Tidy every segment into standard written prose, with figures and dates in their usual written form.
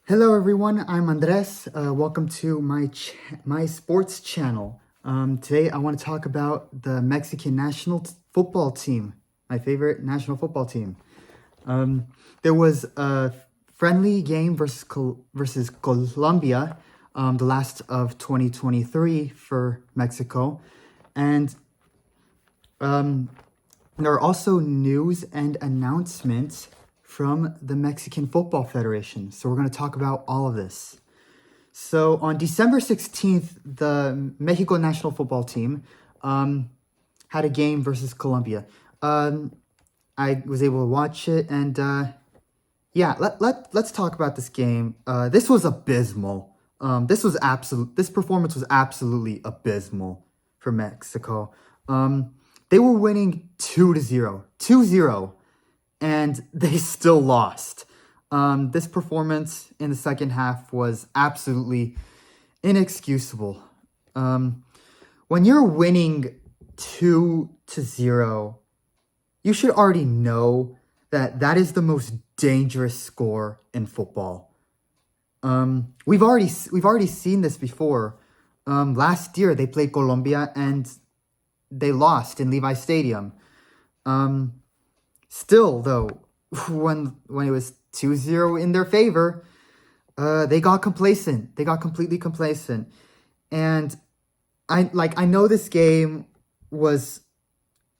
Hello everyone, I'm Andres. Welcome to my sports channel. Today I want to talk about the Mexican national football team, my favorite national football team. There was a friendly game versus Colombia, the last of 2023 for Mexico, and there are also news and announcements from the Mexican Football Federation. So we're going to talk about all of this. So on December 16th, the Mexico national football team had a game versus Colombia. I was able to watch it, and let's talk about this game. This was abysmal. This performance was absolutely abysmal for Mexico. They were winning 2-0, and they still lost. This performance in the second half was absolutely inexcusable. When you're winning 2-0, you should already know that is the most dangerous score in football. We've already seen this before. Last year they played Colombia and they lost in Levi Stadium. Still, though, when it was 2-0 in their favor, they got complacent. They got completely complacent. And I know this game was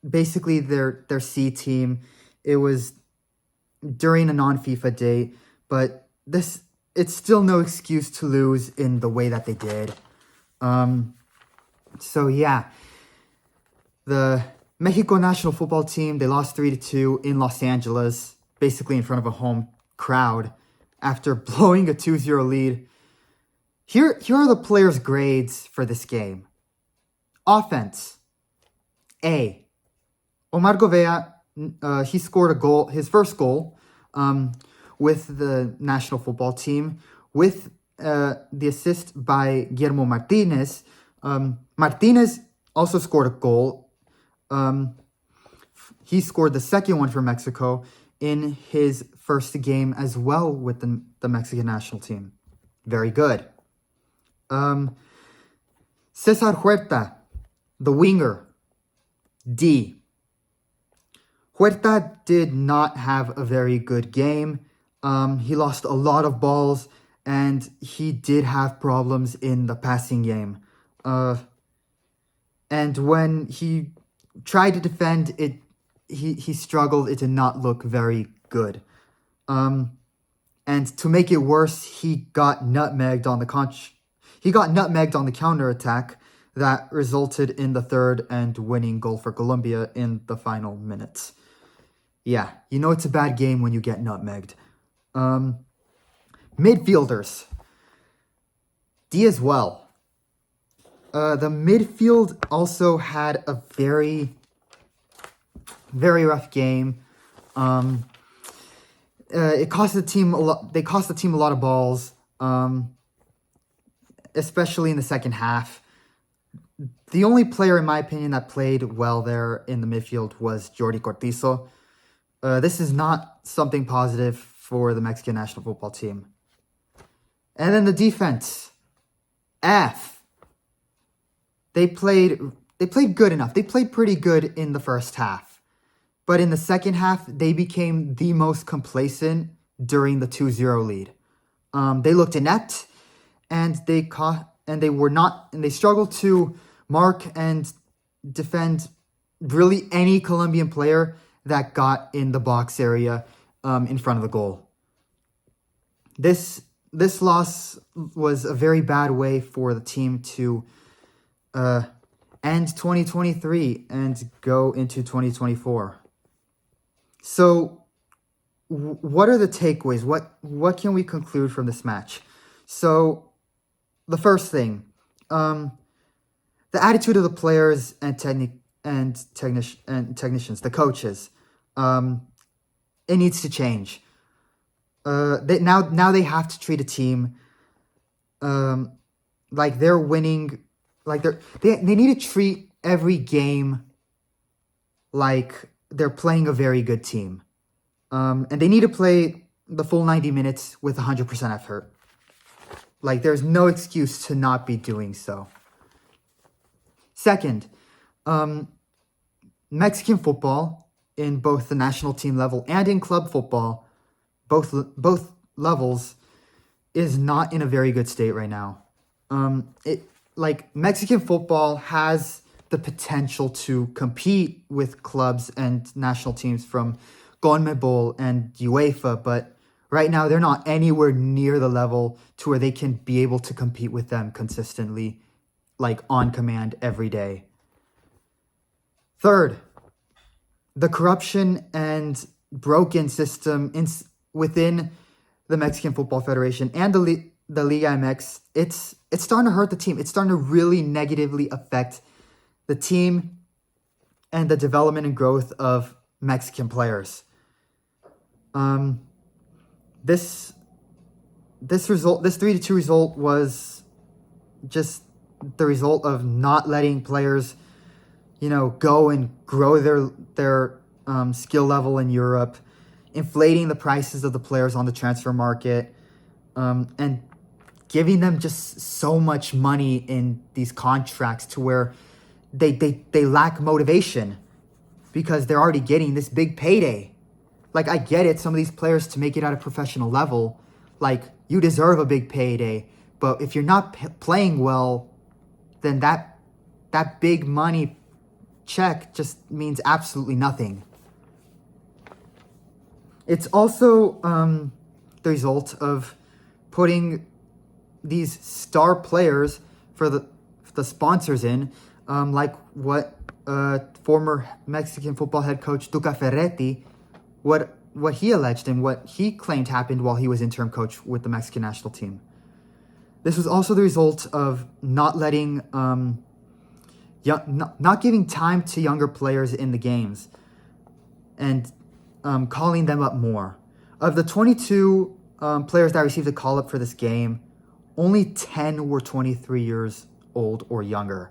basically their C team. It was during a non-FIFA date, but it's still no excuse to lose in the way that they did. So yeah, the Mexico national football team, they lost 3-2 in Los Angeles, basically in front of a home crowd, after blowing a 2-0 lead. Here are the players' grades for this game. Offense, A. Omar Govea, he scored a goal, his first goal, with the national football team, with the assist by Guillermo Martinez. Martinez also scored a goal. He scored the second one for Mexico in his first game as well with the Mexican national team. Very good. Cesar Huerta, the winger, D. Huerta did not have a very good game. He lost a lot of balls, and he did have problems in the passing game. And when he tried to defend it, he struggled. It did not look very good. And to make it worse, he got nutmegged on the counterattack that resulted in the third and winning goal for Colombia in the final minutes. Yeah, you know it's a bad game when you get nutmegged. Midfielders, D as well. The midfield also had a very rough game. It cost the team a lot. They cost the team a lot of balls, especially in the second half. The only player, in my opinion, that played well there in the midfield was Jordi Cortizo. This is not something positive for the Mexican national football team. And then the defense, F. They played good enough. They played pretty good in the first half. But in the second half, they became the most complacent during the 2-0 lead. They looked inept, and they struggled to mark and defend really any Colombian player that got in the box area in front of the goal. This loss was a very bad way for the team to end 2023 and go into 2024. So what are the takeaways? What can we conclude from this match? So the first thing, the attitude of the players and technicians, the coaches, it needs to change. Now they have to treat a team like they're winning. Like they need to treat every game like they're playing a very good team. And they need to play the full 90 minutes with 100% effort. Like, there's no excuse to not be doing so. Second, Mexican football in both the national team level and in club football, both levels, is not in a very good state right now. Mexican football has the potential to compete with clubs and national teams from CONMEBOL and UEFA, but right now they're not anywhere near the level to where they can be able to compete with them consistently, like on command every day. Third, the corruption and broken system within the Mexican Football Federation and the Liga MX, it's starting to hurt the team. It's starting to really negatively affect the team and the development and growth of Mexican players. This 3-2 result was just the result of not letting players, go and grow their skill level in Europe, inflating the prices of the players on the transfer market, and giving them just so much money in these contracts to where they lack motivation because they're already getting this big payday. Like, I get it, some of these players, to make it at a professional level, like, you deserve a big payday. But if you're not playing well, then that big money check just means absolutely nothing. It's also the result of putting these star players for the sponsors in, like what former Mexican football head coach Tuca Ferretti, what he alleged and what he claimed happened while he was interim coach with the Mexican national team. This was also the result of not letting, not giving time to younger players in the games and calling them up more. Of the 22 players that received a call-up for this game, only 10 were 23 years old or younger.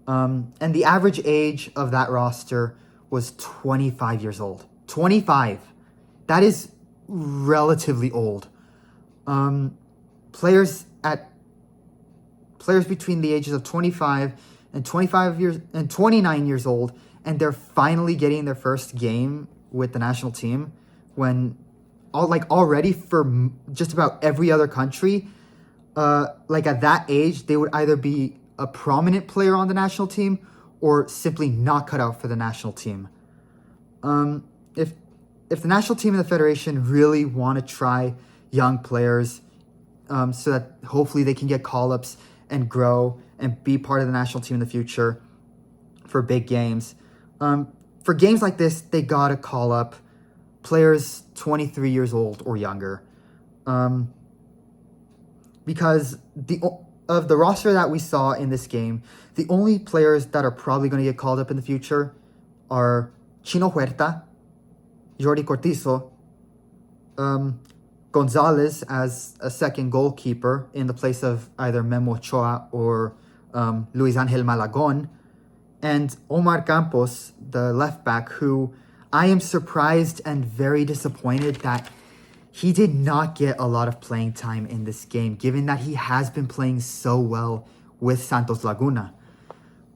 And the average age of that roster was 25 years old. 25. That is relatively old. Players between the ages of 25 and 25 years and 29 years old, and they're finally getting their first game with the national team when already for just about every other country, at that age, they would either be a prominent player on the national team or simply not cut out for the national team. If the national team and the federation really want to try young players, so that hopefully they can get call-ups and grow and be part of the national team in the future for big games. For games like this, they gotta call up players 23 years old or younger. Because of the roster that we saw in this game, the only players that are probably going to get called up in the future are Chino Huerta, Jordi Cortizo, Gonzalez as a second goalkeeper in the place of either Memo Ochoa or Luis Angel Malagon, and Omar Campos, the left back, who I am surprised and very disappointed that he did not get a lot of playing time in this game, given that he has been playing so well with Santos Laguna.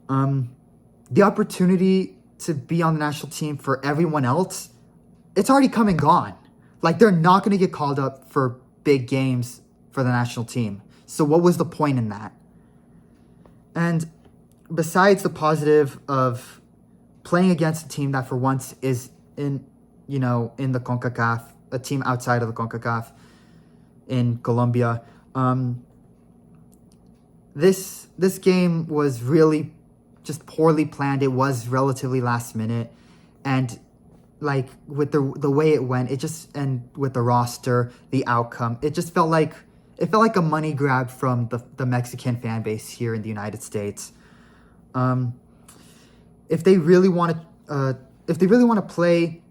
The opportunity to be on the national team for everyone else, it's already come and gone. Like, they're not going to get called up for big games for the national team. So what was the point in that? And besides the positive of playing against a team that for once is in the CONCACAF, a team outside of the CONCACAF in Colombia, this game was really just poorly planned. It was relatively last minute, and with the way it went, and with the roster, the outcome, it just felt like a money grab from the Mexican fan base here in the United States. If they really want to play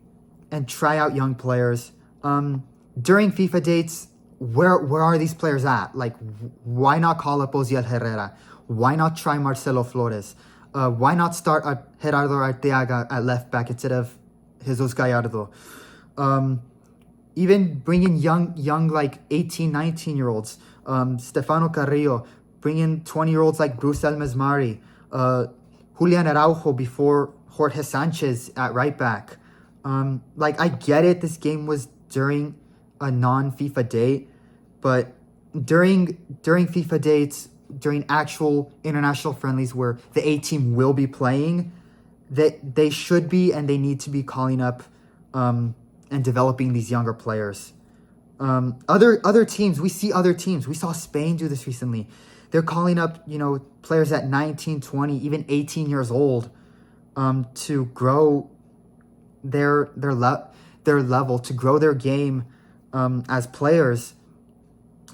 and try out young players, during FIFA dates, where are these players at? Like, why not call up Osiel Herrera? Why not try Marcelo Flores? Why not start Gerardo Arteaga at left back instead of Jesus Gallardo? even bring in young like 18, 19-year-olds. Stefano Carrillo, bring in 20-year-olds like Bruce El Mesmari, Julian Araujo before Jorge Sanchez at right back. Like, I get it, this game was during a non-FIFA date, but during FIFA dates, during actual international friendlies where the A team will be playing, that they should be and they need to be calling up and developing these younger players. Other teams, we see other teams. We saw Spain do this recently. They're calling up, players at 19, 20, even 18 years old to grow their level, to grow their game as players.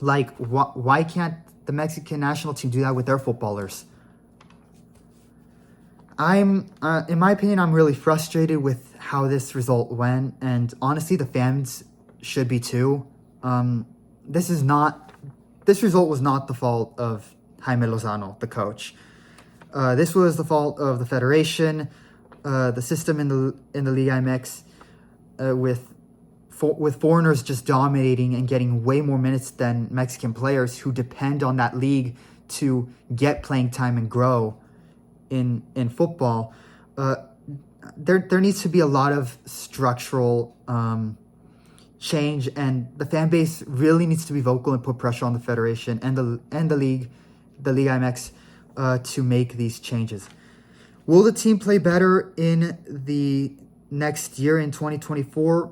Like, why can't the Mexican national team do that with their footballers? In my opinion, I'm really frustrated with how this result went, and honestly, the fans should be too. This result was not the fault of Jaime Lozano, the coach. This was the fault of the federation, the system in the Liga MX, with foreigners just dominating and getting way more minutes than Mexican players who depend on that league to get playing time and grow in football. There needs to be a lot of structural change, and the fan base really needs to be vocal and put pressure on the federation and the league, the Liga MX, to make these changes. Will the team play better in the next year in 2024?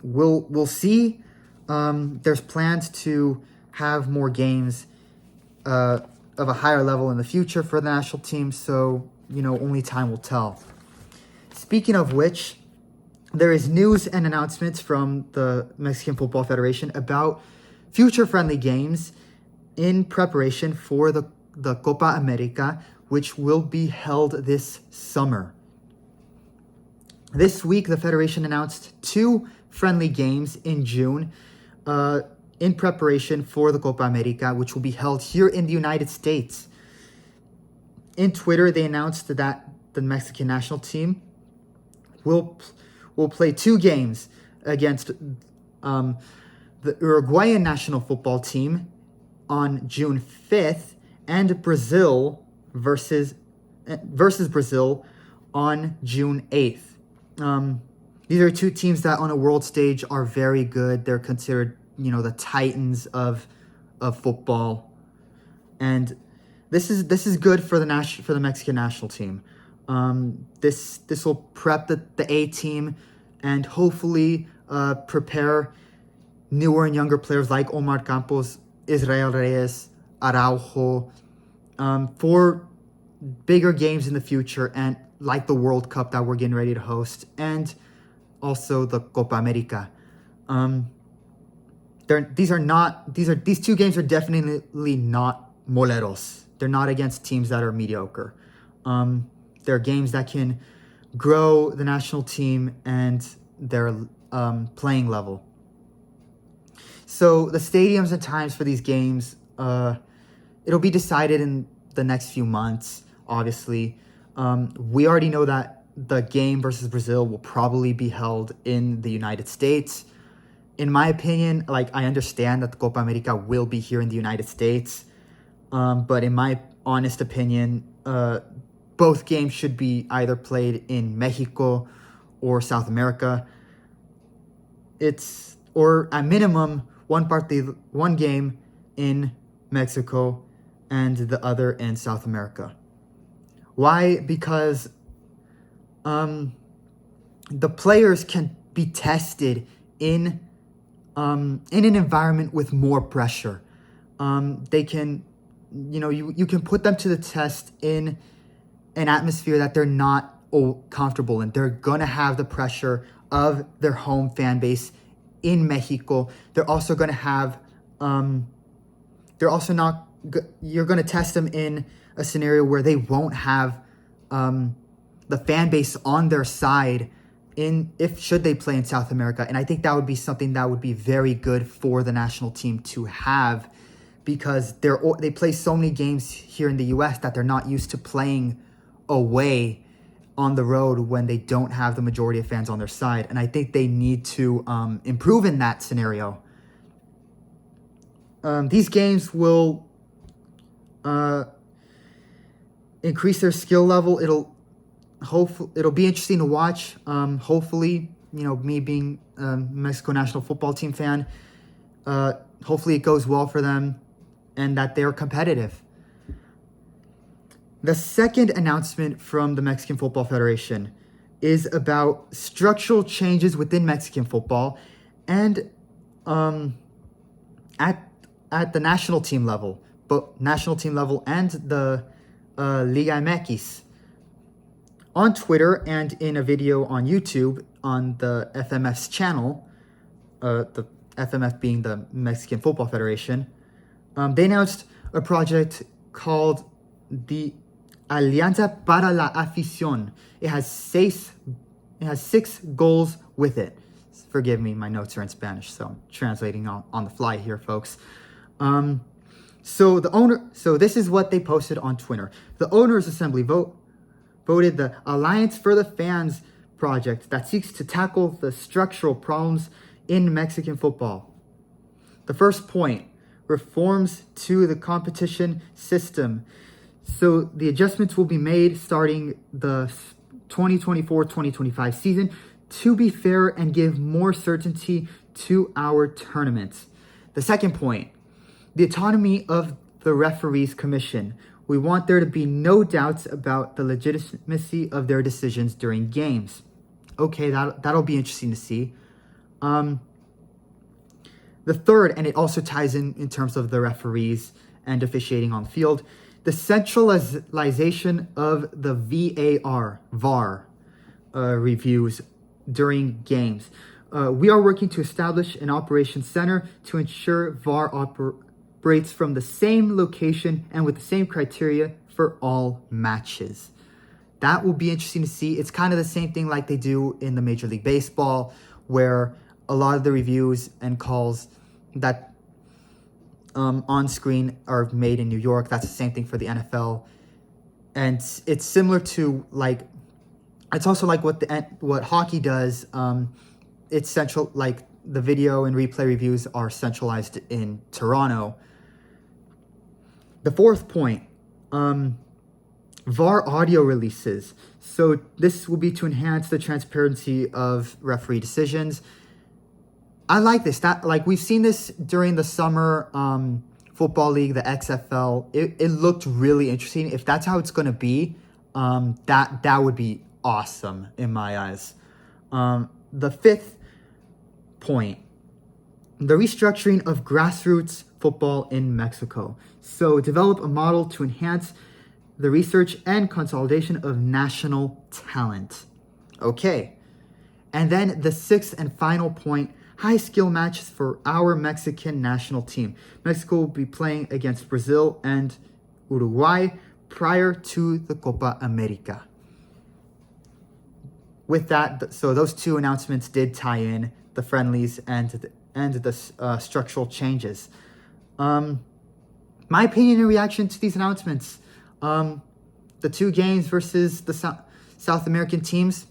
We'll see. There's plans to have more games of a higher level in the future for the national team, so only time will tell. Speaking of which, there is news and announcements from the Mexican Football Federation about future friendly games in preparation for the Copa America, which will be held this summer. This week, the Federation announced 2 friendly games in June in preparation for the Copa America, which will be held here in the United States. In Twitter, they announced that the Mexican national team will play 2 games against the Uruguayan national football team on June 5th and Brazil versus Brazil on June 8th. These are 2 teams that on a world stage are very good. They're considered, the titans of football, and this is good for the Mexican national team. This will prep the A team and hopefully prepare newer and younger players like Omar Campos, Israel Reyes, Araujo for bigger games in the future, and like the World Cup that we're getting ready to host, and also the Copa America. These 2 games are definitely not moleros. They're not against teams that are mediocre. They're games that can grow the national team and their playing level. So the stadiums and times for these games, it'll be decided in the next few months, obviously. We already know that the game versus Brazil will probably be held in the United States. In my opinion, I understand that the Copa America will be here in the United States, but in my honest opinion, both games should be either played in Mexico or South America. Or at minimum, one game in Mexico and the other in South America. Why? Because the players can be tested in an environment with more pressure. They can, you can put them to the test in an atmosphere that they're not comfortable in. They're gonna have the pressure of their home fan base in Mexico. They're also gonna have, you're gonna test them in a scenario where they won't have the fan base on their side should they play in South America. And I think that would be something that would be very good for the national team to have, because they play so many games here in the US that they're not used to playing away on the road when they don't have the majority of fans on their side. And I think they need to improve in that scenario. These games will increase their skill level. It'll be interesting to watch. Hopefully, me being a Mexico national football team fan, hopefully it goes well for them and that they're competitive. The second announcement from the Mexican Football Federation is about structural changes within Mexican football and at the national team level, and the Liga MX. On Twitter and in a video on YouTube on the FMF's channel, the FMF being the Mexican Football Federation, they announced a project called the Alianza para la Afición. It has six goals with it. Forgive me, my notes are in Spanish, so I'm translating on the fly here, folks. So this is what they posted on Twitter. The Owners Assembly voted the Alliance for the Fans project that seeks to tackle the structural problems in Mexican football. The first point, reforms to the competition system. So the adjustments will be made starting the 2024-2025 season to be fair and give more certainty to our tournaments. The second point, the autonomy of the referees commission. We want there to be no doubts about the legitimacy of their decisions during games. Okay, that'll be interesting to see. The third, and it also ties in terms of the referees and officiating on the field, the centralization of the VAR reviews during games. We are working to establish an operations center to ensure VAR operates from the same location and with the same criteria for all matches. That will be interesting to see. It's kind of the same thing like they do in the Major League Baseball, where a lot of the reviews and calls that on screen are made in New York. That's the same thing for the NFL. And it's similar to it's also like what hockey does. It's central, like the video and replay reviews are centralized in Toronto. The fourth point, VAR audio releases. So this will be to enhance the transparency of referee decisions. I like this. We've seen this during the summer football league, the XFL. It looked really interesting. If that's how it's going to be, that would be awesome in my eyes. The fifth point, the restructuring of grassroots football in Mexico. So develop a model to enhance the research and consolidation of national talent. Okay. And then the sixth and final point, high skill matches for our Mexican national team. Mexico will be playing against Brazil and Uruguay prior to the Copa America. With that, so those two announcements did tie in the friendlies and the structural changes. My opinion and reaction to these announcements, the two games versus the South American teams,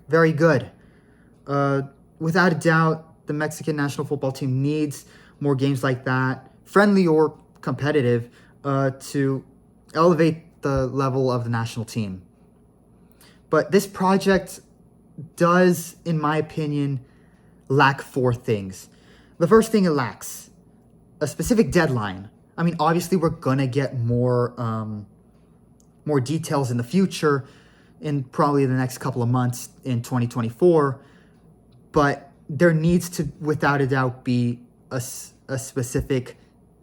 very good. Without a doubt, the Mexican national football team needs more games like that, friendly or competitive, to elevate the level of the national team. But this project does, in my opinion, lack four things. The first thing it lacks, a specific deadline. I mean, obviously, we're going to get more details in the future, in probably the next couple of months in 2024. But there needs to, without a doubt, be a specific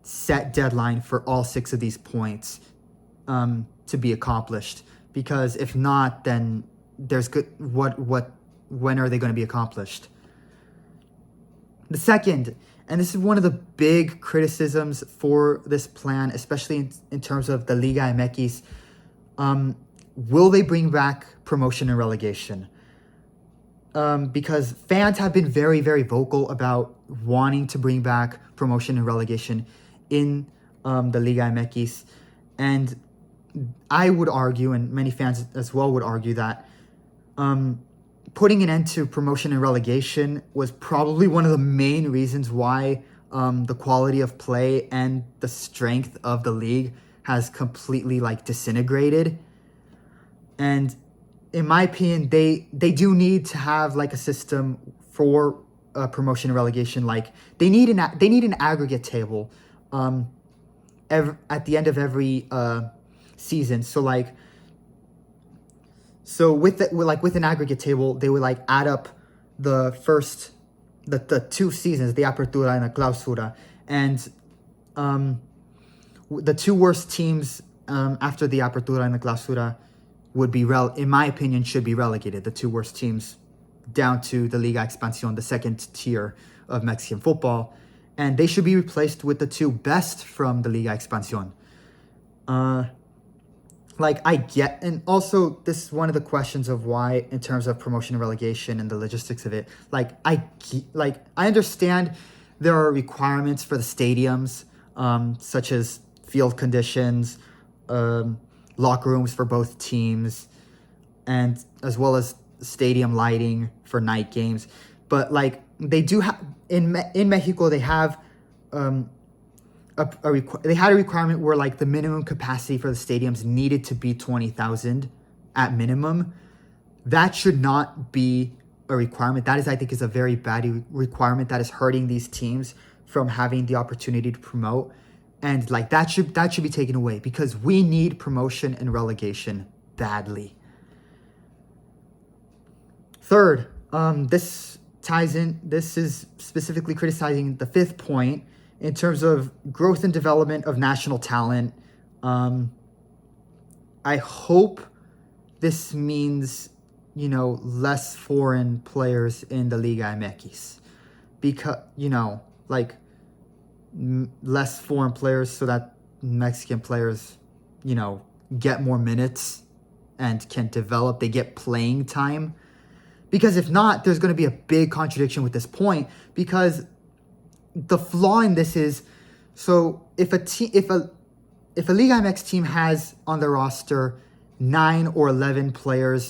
set deadline for all six of these points to be accomplished. Because if not, then there's when are they going to be accomplished? The second, and this is one of the big criticisms for this plan, especially in terms of the Liga MX, will they bring back promotion and relegation? Because fans have been very, very vocal about wanting to bring back promotion and relegation in the Liga MX. And I would argue, and many fans as well would argue, that putting an end to promotion and relegation was probably one of the main reasons why the quality of play and the strength of the league has completely like disintegrated. And in my opinion, they do need to have like a system for promotion and relegation. Like they need an aggregate table at the end of every season. So with an aggregate table, they would like add up the two seasons, the Apertura and the Clausura, and the two worst teams after the Apertura and the Clausura would be, in my opinion, should be relegated. The two worst teams down to the Liga Expansión, the second tier of Mexican football, and they should be replaced with the two best from the Liga Expansión. And also this is one of the questions of why, in terms of promotion and relegation and the logistics of it, I understand there are requirements for the stadiums, such as field conditions, locker rooms for both teams, and as well as stadium lighting for night games. But they do have in Mexico, they have they had a requirement where the minimum capacity for the stadiums needed to be 20,000 at minimum. That should not be a requirement. That is, I think, is a very bad requirement that is hurting these teams from having the opportunity to promote. And that should be taken away, because we need promotion and relegation badly. Third, this is specifically criticizing the fifth point in terms of growth and development of national talent. I hope this means, less foreign players in the Liga MX, because, less foreign players so that Mexican players, get more minutes and can develop, they get playing time. Because if not, there's going to be a big contradiction with this point, because the flaw in this is, so if a Liga MX team has on their roster 9 or 11 foreign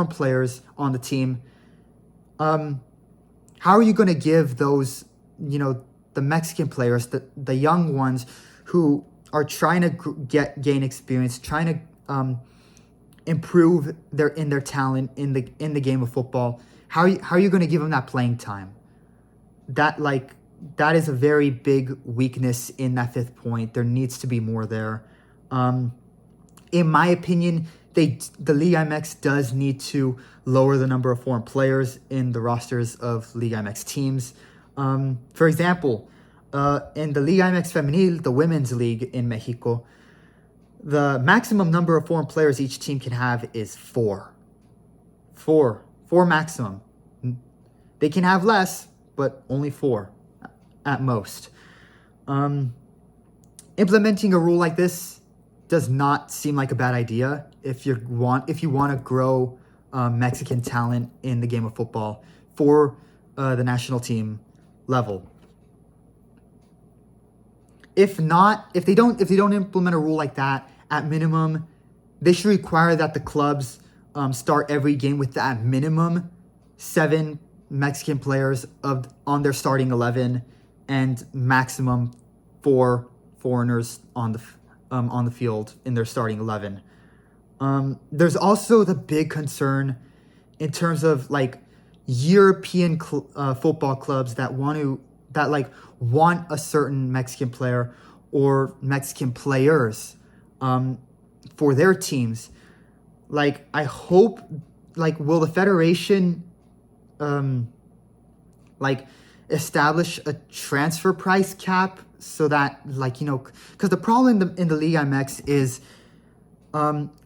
players on the team, how are you going to give those, the Mexican players, the young ones who are trying to gain experience, trying to improve their talent in the game of football? How are you going to give them that playing time? That is a very big weakness in that fifth point. There needs to be more there. In my opinion, the Liga MX does need to lower the number of foreign players in the rosters of Liga MX teams. For example, in the Liga MX Femenil, the women's league in Mexico, the maximum number of foreign players each team can have is 4. 4 maximum. They can have less, but only 4 at most. Implementing a rule like this does not seem like a bad idea if you want to grow Mexican talent in the game of football for the national team level. If they don't implement a rule like that, at minimum, they should require that the clubs start every game with at minimum 7 Mexican players on their starting 11, and maximum 4 foreigners on the field in their starting 11. There's also the big concern in terms of European football clubs that want a certain Mexican player or Mexican players for their teams. I hope, will the federation establish a transfer price cap so that because the problem in the Liga MX is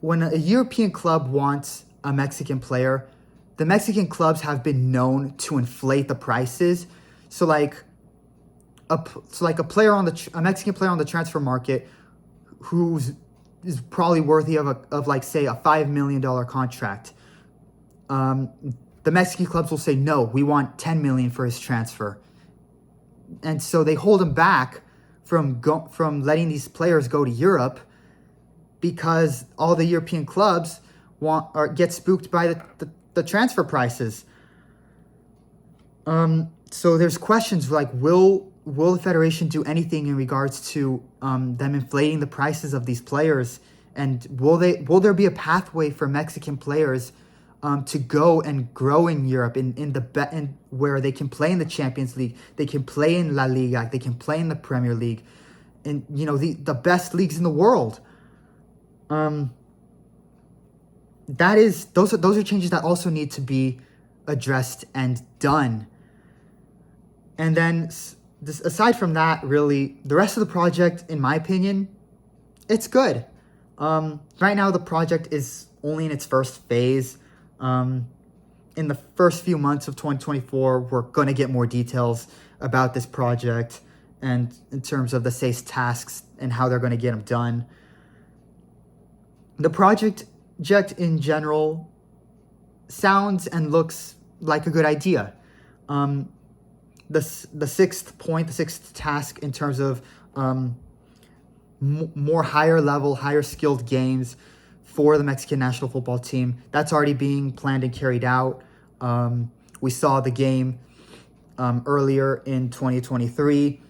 when a European club wants a Mexican player, the Mexican clubs have been known to inflate the prices. So a Mexican player on the transfer market is probably worthy of say a $5 million contract. The Mexican clubs will say, no, we want $10 million for his transfer. And so they hold him back from letting these players go to Europe, because all the European clubs get spooked by the transfer prices. So there's questions like, will the federation do anything in regards to them inflating the prices of these players, and will there be a pathway for Mexican players to go and grow in Europe in where they can play in the Champions League, they can play in La Liga, they can play in the Premier League, and the best leagues in the world. Those are changes that also need to be addressed and done. And then, aside from that, really, the rest of the project, in my opinion, it's good. Right now, the project is only in its first phase. In the first few months of 2024, we're going to get more details about this project and in terms of the SACE tasks and how they're going to get them done. The project in general sounds and looks like a good idea. The sixth task in terms of more higher level, higher skilled games for the Mexican national football team, that's already being planned and carried out. We saw the game earlier in 2023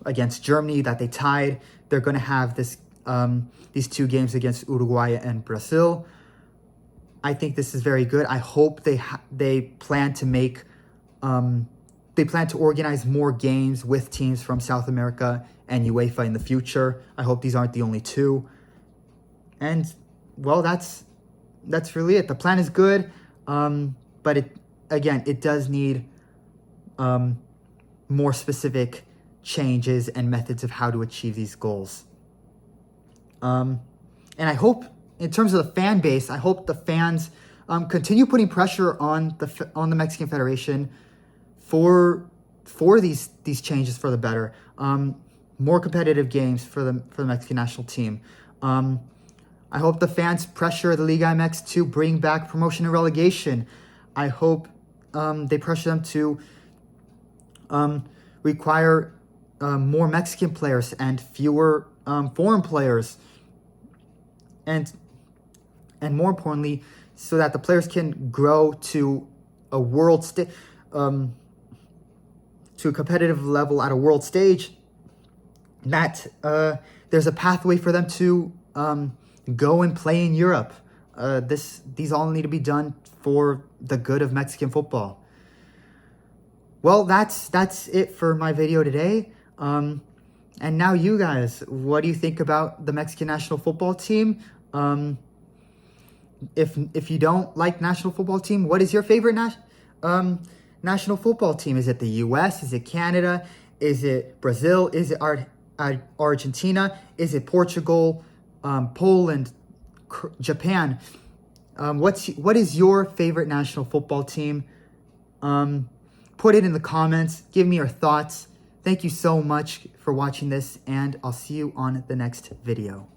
against Germany that they tied. They're going to have these two games against Uruguay and Brazil. I think this is very good. I hope they plan to organize more games with teams from South America and UEFA in the future. I hope these aren't the only two. And, well, that's really it. The plan is good, but it does need more specific changes and methods of how to achieve these goals. And I hope, in terms of the fan base, I hope the fans continue putting pressure on the Mexican Federation for these changes for the better. More competitive games for the Mexican national team. I hope the fans pressure the Liga MX to bring back promotion and relegation. I hope they pressure them to require more Mexican players and fewer foreign players. And more importantly, so that the players can grow to a world stage, to a competitive level at a world stage, that there's a pathway for them to go and play in Europe. These all need to be done for the good of Mexican football. Well, that's it for my video today. And now you guys, what do you think about the Mexican national football team? If you don't like national football team, what is your favorite national football team? Is it the US? Is it Canada? Is it Brazil? Is it Argentina? Is it Portugal? Poland? Japan? What is your favorite national football team? Put it in the comments. Give me your thoughts. Thank you so much for watching this, and I'll see you on the next video.